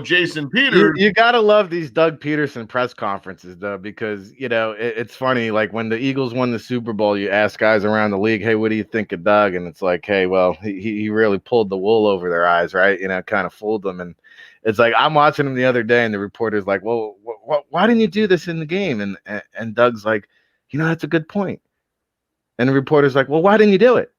C: Jason Peters.
A: You got to love these Doug Peterson press conferences, though, because, it's funny. Like when the Eagles won the Super Bowl, you ask guys around the league, hey, what do you think of Doug? And it's like, hey, well, he really pulled the wool over their eyes, right? Kind of fooled them. And it's like, I'm watching him the other day, and the reporter's like, well, why didn't you do this in the game? And Doug's like, that's a good point. And the reporter's like, well, why didn't you do it?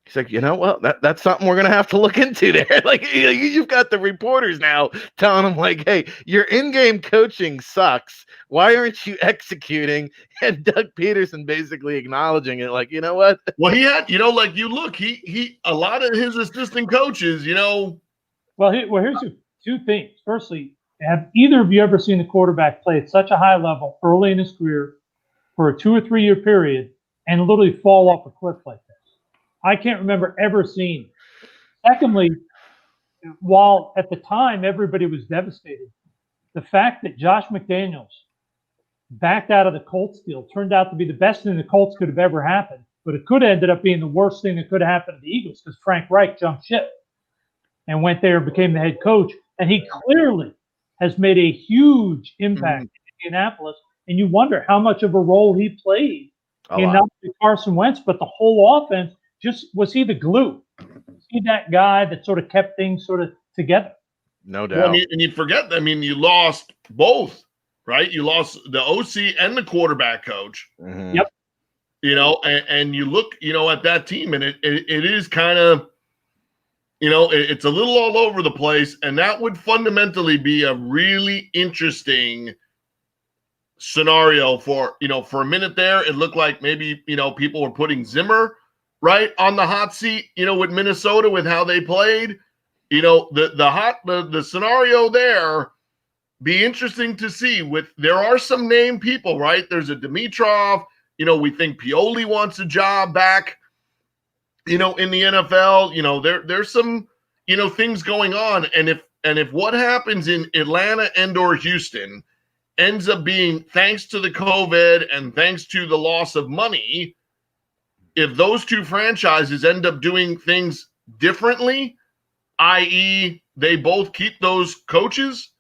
A: He's like, well, that's something we're going to have to look into there. Like, you've got the reporters now telling them, like, hey, your in-game coaching sucks. Why aren't you executing? And Doug Peterson basically acknowledging it, like, you know what?
C: Well, he had, like, you look, he a lot of his assistant coaches,
B: Well, here's two things. Firstly, have either of you ever seen a quarterback play at such a high level early in his career for a 2 or 3 year period and literally fall off a cliff like that? I can't remember ever seeing it. Secondly, while at the time everybody was devastated, the fact that Josh McDaniels backed out of the Colts deal turned out to be the best thing the Colts could have ever happened, but it could have ended up being the worst thing that could have happened to the Eagles because Frank Reich jumped ship and went there and became the head coach. And he clearly has made a huge impact in Indianapolis. And you wonder how much of a role he played in not only Carson Wentz, but the whole offense. Just was he the glue? Was he that guy that sort of kept things sort of together?
A: No doubt.
C: Well, and you forget, you lost both, right? You lost the OC and the quarterback coach.
A: Mm-hmm.
B: Yep.
C: And you look, at that team, and it is kind of, it's a little all over the place, and that would fundamentally be a really interesting scenario for a minute there. It looked like maybe, people were putting Zimmer right on the hot seat, with Minnesota, with how they played, the scenario there be interesting to see. There are some named people, right? There's a Dimitrov, we think Pioli wants a job back, in the NFL, there's some, things going on. And if what happens in Atlanta and or Houston ends up being, thanks to the COVID and thanks to the loss of money, if those two franchises end up doing things differently, i.e. they both keep those coaches,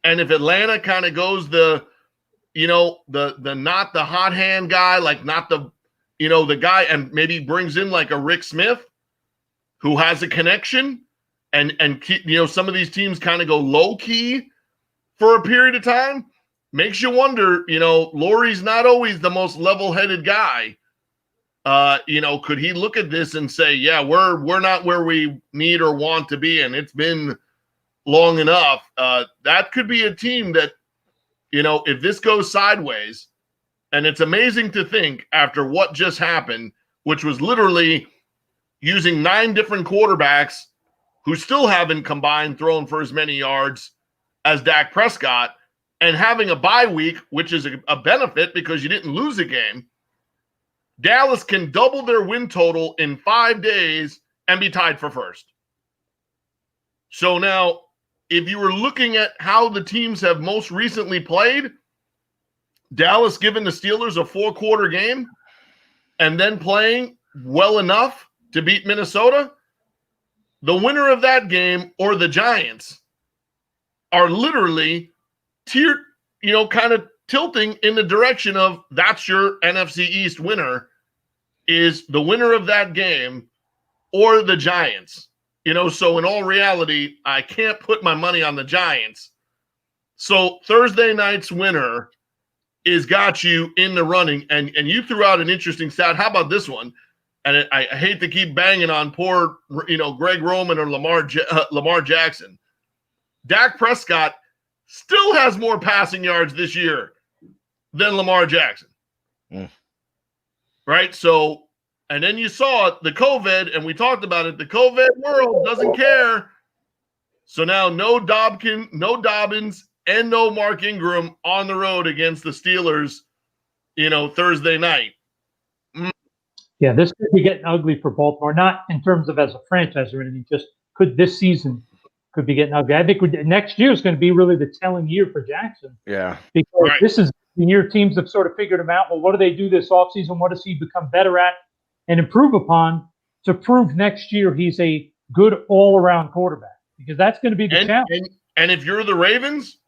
C: and if Atlanta kind of goes the not the hot hand guy, like not the, the guy, and maybe brings in like a Rick Smith who has a connection, and keep, some of these teams kind of go low key for a period of time, makes you wonder, Laurie's not always the most level-headed guy. Could he look at this and say, yeah, we're not where we need or want to be, and it's been long enough. That could be a team that, if this goes sideways, and it's amazing to think after what just happened, which was literally using 9 different quarterbacks who still haven't combined thrown for as many yards as Dak Prescott, and having a bye week, which is a benefit because you didn't lose a game. Dallas can double their win total in 5 days and be tied for first. So now, if you were looking at how the teams have most recently played, Dallas giving the Steelers a 4-quarter game and then playing well enough to beat Minnesota, the winner of that game or the Giants are literally kind of tilting in the direction of that's your NFC East winner, is the winner of that game or the Giants. So in all reality, I can't put my money on the Giants. So Thursday night's winner is got you in the running. And you threw out an interesting stat. How about this one? And I hate to keep banging on poor, Greg Roman or Lamar Jackson. Dak Prescott still has more passing yards this year than Lamar Jackson. Right? So And then you saw it, the COVID, and we talked about it. The COVID world doesn't care. So now no Dobbins, and no Mark Ingram on the road against the Steelers, Thursday night.
B: Yeah, this could be getting ugly for Baltimore, not in terms of as a franchise or anything, just this season could be getting ugly. I think next year is going to be really the telling year for Jackson.
A: Yeah.
B: Because this is the year teams have sort of figured him out. Well, what do they do this offseason? What does he become better at and improve upon to prove next year he's a good all-around quarterback? Because that's going to be the challenge.
C: And if you're the Ravens,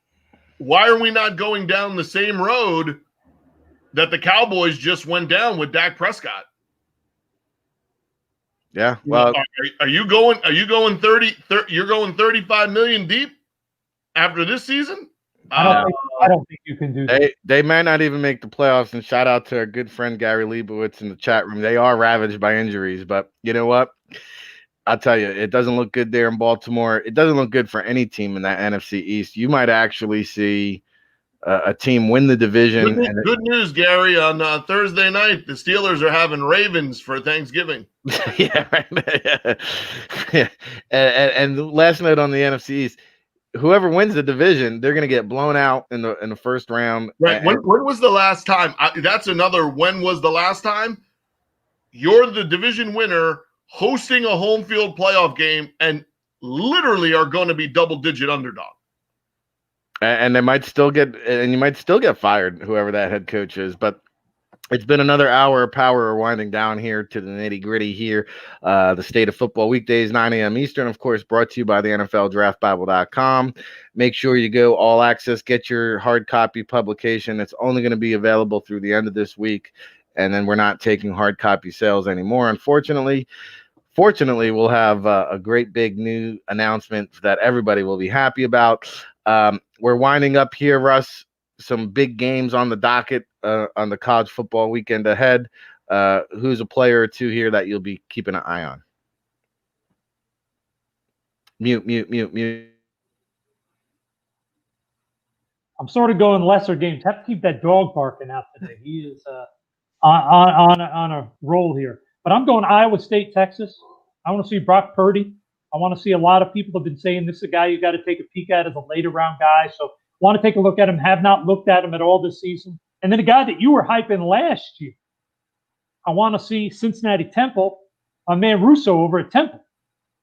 C: why are we not going down the same road that the Cowboys just went down with Dak Prescott?
A: Yeah. Well,
C: are you going 30 you're going 35 million deep after this season?
B: I don't think you can do that.
A: They might not even make the playoffs. And shout out to our good friend Gary Leibowitz in the chat room. They are ravaged by injuries, but you know what? I'll tell you, it doesn't look good there in Baltimore. It doesn't look good for any team in that NFC East. You might actually see a team win the division.
C: Good news, Gary. On Thursday night, the Steelers are having Ravens for Thanksgiving.
A: Yeah, right. Yeah. And last note on the NFC East, whoever wins the division, they're going to get blown out in the first round.
C: Right. When was the last time? That's another. When was the last time? You're the division winner, hosting a home field playoff game, and literally are going to be double-digit underdog.
A: And you might still get fired, whoever that head coach is. But it's been another hour of power winding down here to the nitty-gritty here. The State of Football weekdays, 9 a.m. Eastern, of course, brought to you by the NFLDraftBible.com. Make sure you go all access, get your hard copy publication. It's only going to be available through the end of this week. And then we're not taking hard copy sales anymore, unfortunately. Fortunately, we'll have a great big new announcement that everybody will be happy about. We're winding up here, Russ. Some big games on the docket on the college football weekend ahead. Who's a player or two here that you'll be keeping an eye on? Mute.
B: I'm sort of going lesser games. Have to keep that dog barking out today. He is on a roll here. But I'm going Iowa State, Texas. I want to see Brock Purdy. I want to see a lot of people have been saying this is a guy you got to take a peek at as a later round guy. So want to take a look at him. Have not looked at him at all this season. And then a guy that you were hyping last year. I want to see Cincinnati Temple, my man Russo over at Temple,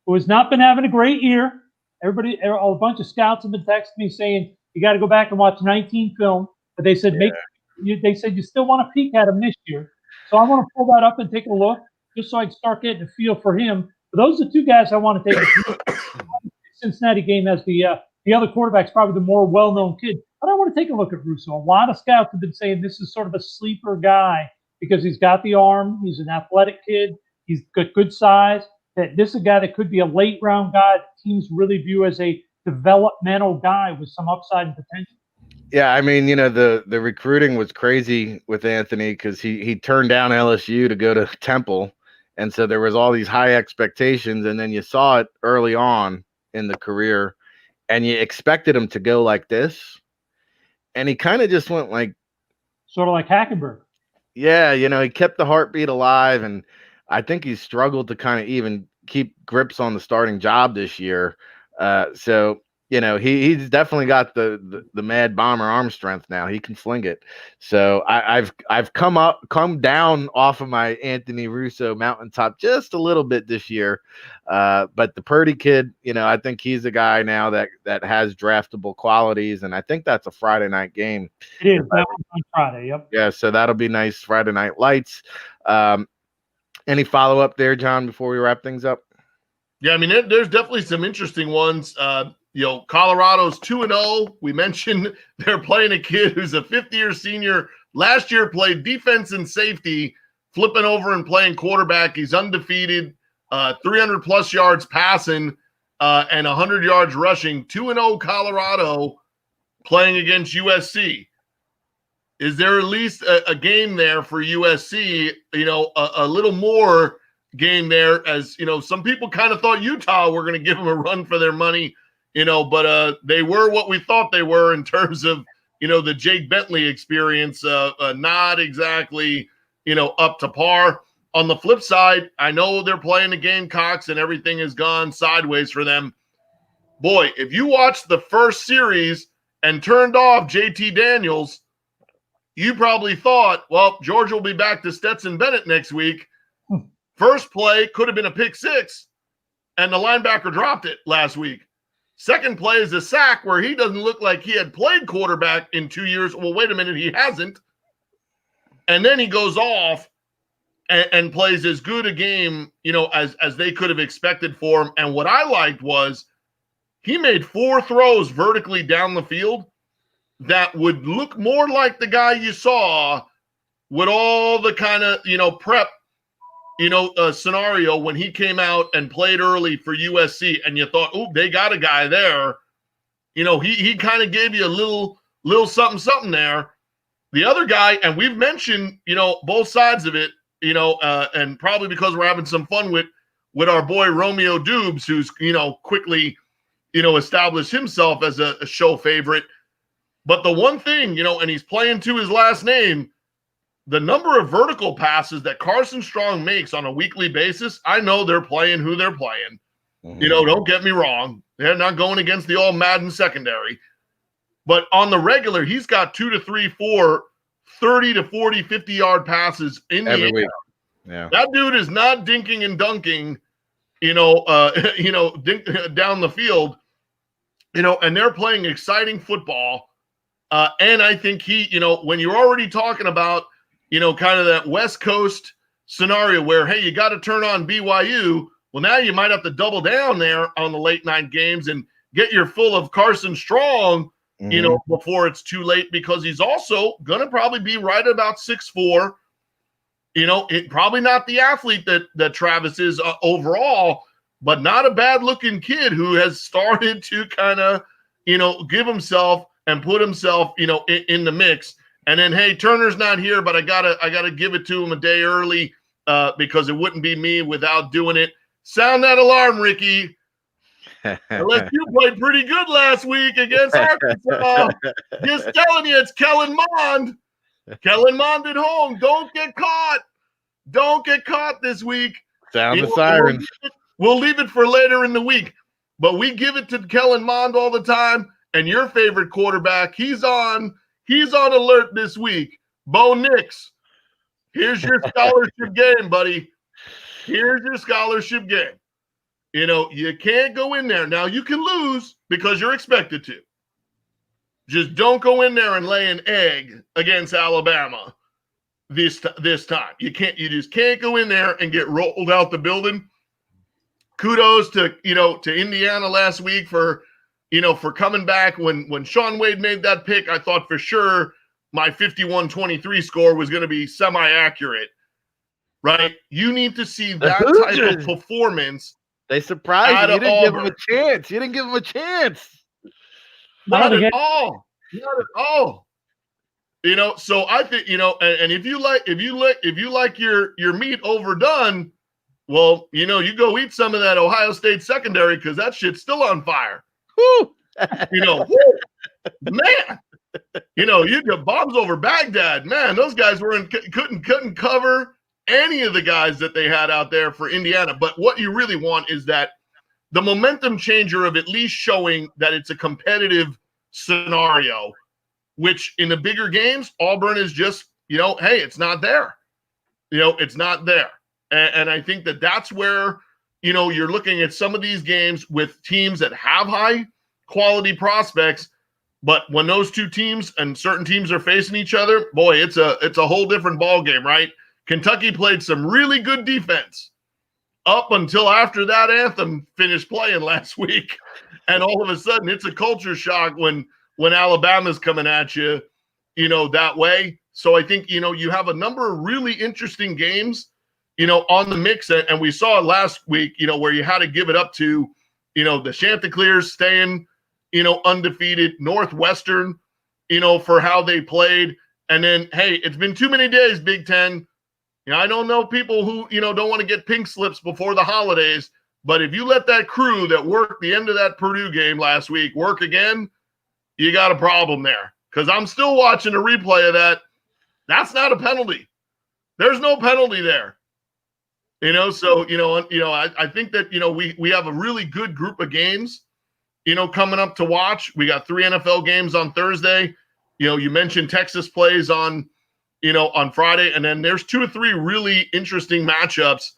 B: who has not been having a great year. A bunch of scouts have been texting me saying you got to go back and watch 19 film. But they said they said you still want to peek at him this year. So I want to pull that up and take a look just so I can start getting a feel for him. But those are two guys I want to take a look at. Cincinnati game as the other quarterback's probably the more well-known kid. But I want to take a look at Russo. A lot of scouts have been saying this is sort of a sleeper guy because he's got the arm. He's an athletic kid. He's got good size. That this is a guy that could be a late-round guy that teams really view as a developmental guy with some upside and potential.
A: Yeah, I mean, the recruiting was crazy with Anthony because he turned down LSU to go to Temple. And so there was all these high expectations, and then you saw it early on in the career, and you expected him to go like this, and he kind of just went like
B: sort of like Hackenberg.
A: Yeah, he kept the heartbeat alive, and I think he struggled to kind of even keep grips on the starting job this year. So he's definitely got the Mad Bomber arm strength now. He can sling it. So I've come down off of my Anthony Russo mountaintop just a little bit this year. But the Purdy kid, I think he's a guy now that has draftable qualities, and I think that's a Friday night game.
B: It is. That one's on Friday. Yep.
A: Yeah, so that'll be nice Friday night lights. Any follow up there, John, before we wrap things up?
C: Yeah, I mean, there's definitely some interesting ones. Colorado's 2-0. We mentioned they're playing a kid who's a fifth-year senior. Last year played defense and safety, flipping over and playing quarterback. He's undefeated, 300-plus yards passing and 100 yards rushing. 2-0 Colorado playing against USC. Is there at least a game there for USC, a little more game there as, some people kind of thought Utah were going to give them a run for their money. But they were what we thought they were in terms of, the Jake Bentley experience, not exactly, up to par. on the flip side, I know they're playing the Gamecocks and everything has gone sideways for them. Boy, if you watched the first series and turned off JT Daniels, you probably thought, well, Georgia will be back to Stetson Bennett next week. First play could have been a pick six, and the linebacker dropped it last week. Second play is a sack where he doesn't look like he had played quarterback in 2 years. Well, wait a minute, he hasn't. And then he goes off and plays as good a game, as they could have expected for him. And what I liked was he made 4 throws vertically down the field that would look more like the guy you saw with all the kind of, prep, scenario when he came out and played early for USC and you thought, oh, they got a guy there. He kind of gave you a little something there. The other guy, and we've mentioned, both sides of it, and probably because we're having some fun with our boy Romeo Dubes, who's, quickly, established himself as a show favorite. But the one thing, and he's playing to his last name, the number of vertical passes that Carson Strong makes on a weekly basis, I know they're playing who they're playing.
A: Mm-hmm.
C: Don't get me wrong. They're not going against the all Madden secondary. But on the regular, he's got 2 to 3, 4, 30 to 40, 50-yard passes in
A: every
C: the
A: week.
C: Yeah. That dude is not dinking and dunking, down the field, and they're playing exciting football. And I think he, when you're already talking about, kind of that West Coast scenario where, hey, you got to turn on BYU. Well, now you might have to double down there on the late night games and get your full of Carson Strong, before it's too late, because he's also going to probably be right about 6'4". Probably not the athlete that Travis is overall, but not a bad looking kid who has started to kind of, give himself and put himself, in the mix. And then, hey, Turner's not here, but I gotta give it to him a day early because it wouldn't be me without doing it. Sound that alarm, Ricky. Unless you played pretty good last week against Arkansas. Just telling you, it's Kellen Mond. Kellen Mond at home. Don't get caught. Don't get caught this week.
A: Sound the sirens.
C: We'll leave it for later in the week. But we give it to Kellen Mond all the time. And your favorite quarterback, he's on alert this week. Bo Nix. Here's your scholarship game, buddy. Here's your scholarship game. You can't go in there. Now, you can lose because you're expected to. Just don't go in there and lay an egg against Alabama this time. You just can't go in there and get rolled out the building. Kudos to Indiana last week for coming back when Sean Wade made that pick. I thought for sure my 51-23 score was going to be semi-accurate, right? You need to see that type of performance.
A: They surprised you. You didn't give him a chance. You didn't give him a chance.
C: Not at all. Not at all. So I think, and if you like your meat overdone, well, you go eat some of that Ohio State secondary because that shit's still on fire.
A: Woo.
C: Man. You get bombs over Baghdad. Man, those guys couldn't cover any of the guys that they had out there for Indiana. But what you really want is that the momentum changer of at least showing that it's a competitive scenario, which in the bigger games, Auburn is just, hey, it's not there. It's not there. And I think that's where, you're looking at some of these games with teams that have high quality prospects. But when those two teams and certain teams are facing each other, boy, it's a whole different ball game, right? Kentucky played some really good defense up until after that anthem finished playing last week. And all of a sudden it's a culture shock when Alabama's coming at you, that way. So I think, you have a number of really interesting games, on the mix. And we saw last week, where you had to give it up to, the Chanticleers staying, undefeated, Northwestern, for how they played. And then, hey, it's been too many days, Big Ten. I don't know people who, don't want to get pink slips before the holidays, but if you let that crew that worked the end of that Purdue game last week work again, you got a problem there. Because I'm still watching a replay of that. That's not a penalty. There's no penalty there. So I think that we have a really good group of games coming up to watch. We got 3 NFL games on Thursday. You mentioned Texas plays on Friday, and then there's 2 or 3 really interesting matchups.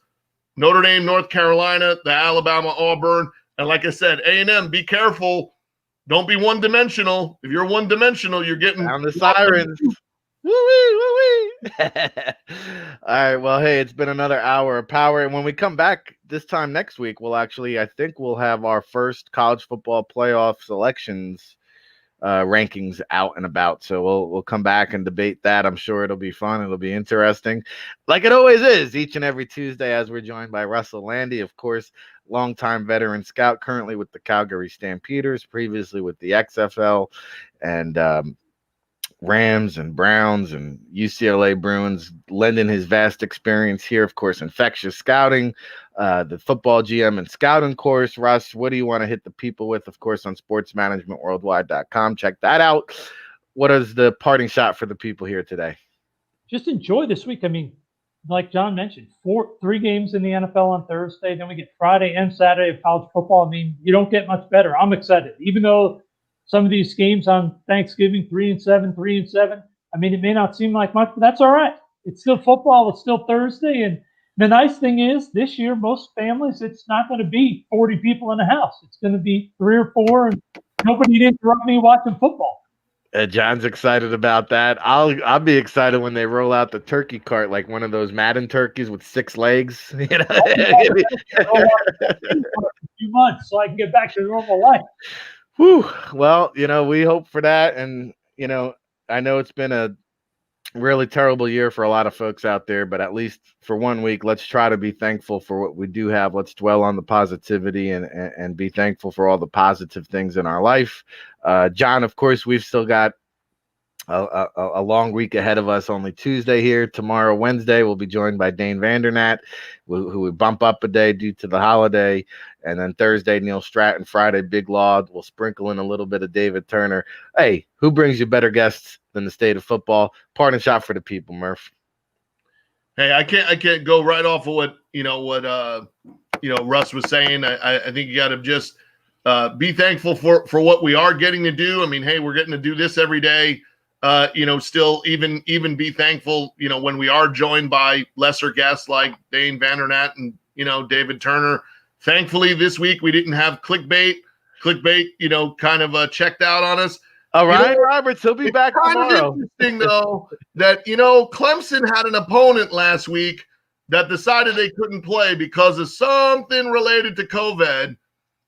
C: Notre Dame, North Carolina, the Alabama, Auburn, and like I said, A&M, be careful. Don't be one-dimensional. If you're one-dimensional, you're getting
A: down the sirens. Woo-wee, woo-wee. All right, well, hey, it's been another hour of power, and when we come back this time next week, I think we'll have our first college football playoff selections rankings out and about. So we'll come back and debate that. I'm sure it'll be fun. It'll be interesting, like it always is each and every Tuesday, as we're joined by Russ Lande, of course, longtime veteran scout, currently with the Calgary Stampeders, previously with the XFL and Rams and Browns and UCLA Bruins, lending his vast experience here, of course, infectious scouting, the football GM and scouting course. Russ, what do you want to hit the people with? Of course, on sportsmanagementworldwide.com. Check that out. What is the parting shot for the people here today?
B: Just enjoy this week. I mean, like John mentioned, 3 games in the NFL on Thursday. Then we get Friday and Saturday of college football. I mean, you don't get much better. I'm excited. Even though some of these games on Thanksgiving, 3-7, 3-7. I mean, it may not seem like much, but that's all right. It's still football. It's still Thursday. And the nice thing is this year, most families, it's not going to be 40 people in the house. It's going to be 3 or 4, and nobody to interrupt me watching football.
A: John's excited about that. I'll be excited when they roll out the turkey cart, like one of those Madden turkeys with 6 legs.
B: A few months so I can get back to normal life.
A: Whew. Well, we hope for that. And, I know it's been a really terrible year for a lot of folks out there, but at least for 1 week, let's try to be thankful for what we do have. Let's dwell on the positivity and be thankful for all the positive things in our life. John, of course, we've still got a long week ahead of us. Only Tuesday here. Tomorrow, Wednesday, we'll be joined by Dane Vandernat, who we bump up a day due to the holiday. And then Thursday, Neil Stratton. Friday, Big Law. We'll sprinkle in a little bit of David Turner. Hey, who brings you better guests than the state of football? Parting shot for the people, Murph.
C: Hey, I can't go right off of what Russ was saying. I think you got to just be thankful for what we are getting to do. I mean, hey, we're getting to do this every day. Still even be thankful, when we are joined by lesser guests like Dane Vandernat and, David Turner. Thankfully, this week we didn't have clickbait, kind of checked out on us.
A: Ryan Roberts, he'll be back tomorrow.
C: It's interesting, though, that, Clemson had an opponent last week that decided they couldn't play because of something related to COVID.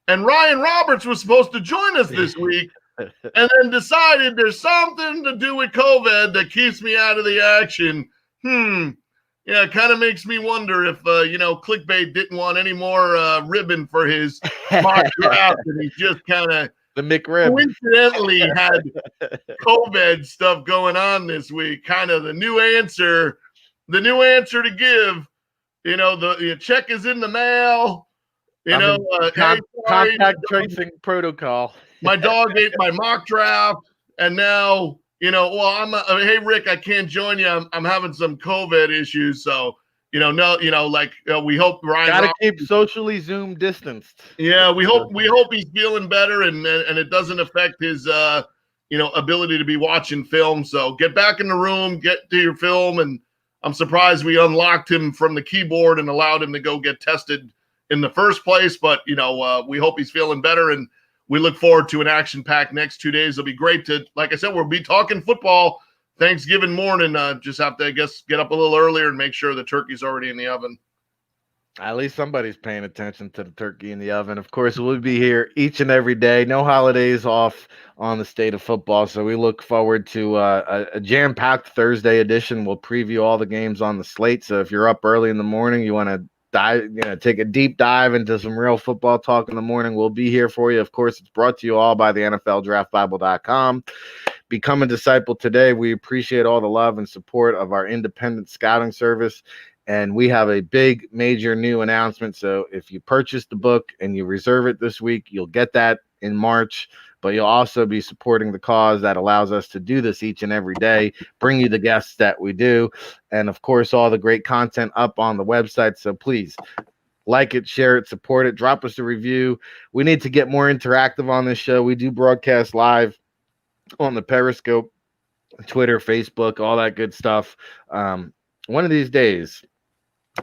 C: And Ryan Roberts was supposed to join us this week. And then decided there's something to do with COVID that keeps me out of the action. Yeah, it kind of makes me wonder if, clickbait didn't want any more ribbon for his mock draft, and he just kind of
A: the McRib
C: coincidentally had COVID stuff going on this week. Kind of the new answer to give. The check is in the mail.
A: Contact tracing protocol.
C: My dog ate my mock draft, and now, hey, Rick, I can't join you. I'm having some COVID issues, so, we hope Ryan
A: gotta keep socially Zoom distanced.
C: Yeah, we hope he's feeling better, and it doesn't affect his, ability to be watching film. So get back in the room, get to your film, and I'm surprised we unlocked him from the keyboard and allowed him to go get tested in the first place. But we hope he's feeling better, and we look forward to an action-packed next 2 days. It'll be great to, like I said, we'll be talking football Thanksgiving morning. Just have to, I guess, get up a little earlier and make sure the turkey's already in the oven.
A: At least somebody's paying attention to the turkey in the oven. Of course, we'll be here each and every day. No holidays off on the state of football. So we look forward to a jam-packed Thursday edition. We'll preview all the games on the slate. So if you're up early in the morning, you want to take a deep dive into some real football talk in the morning, we'll be here for you. Of course, it's brought to you all by the NFLDraftBible.com. Become a disciple today. We appreciate all the love and support of our independent scouting service. And we have a big, major new announcement. So if you purchase the book and you reserve it this week, you'll get that in March. but you'll also be supporting the cause that allows us to do this each and every day, bring you the guests that we do, and of course, all the great content up on the website. So please like it, share it, support it, drop us a review. We need to get more interactive on this show. We do broadcast live on the Periscope, Twitter, Facebook, all that good stuff. One of these days,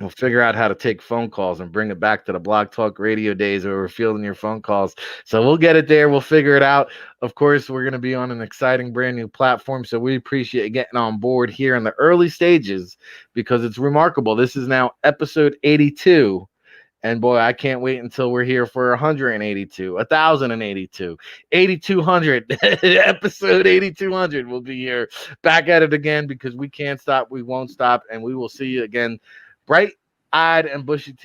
A: we'll figure out how to take phone calls and bring it back to the Blog Talk Radio days where we're fielding your phone calls. So we'll get it there. We'll figure it out. Of course, we're going to be on an exciting brand new platform. So we appreciate getting on board here in the early stages because it's remarkable. This is now episode 82. And boy, I can't wait until we're here for 182, 1,082, 8,200, episode 8,200. We'll be here back at it again because we can't stop. We won't stop. And we will see you again, bright-eyed and bushy-tailed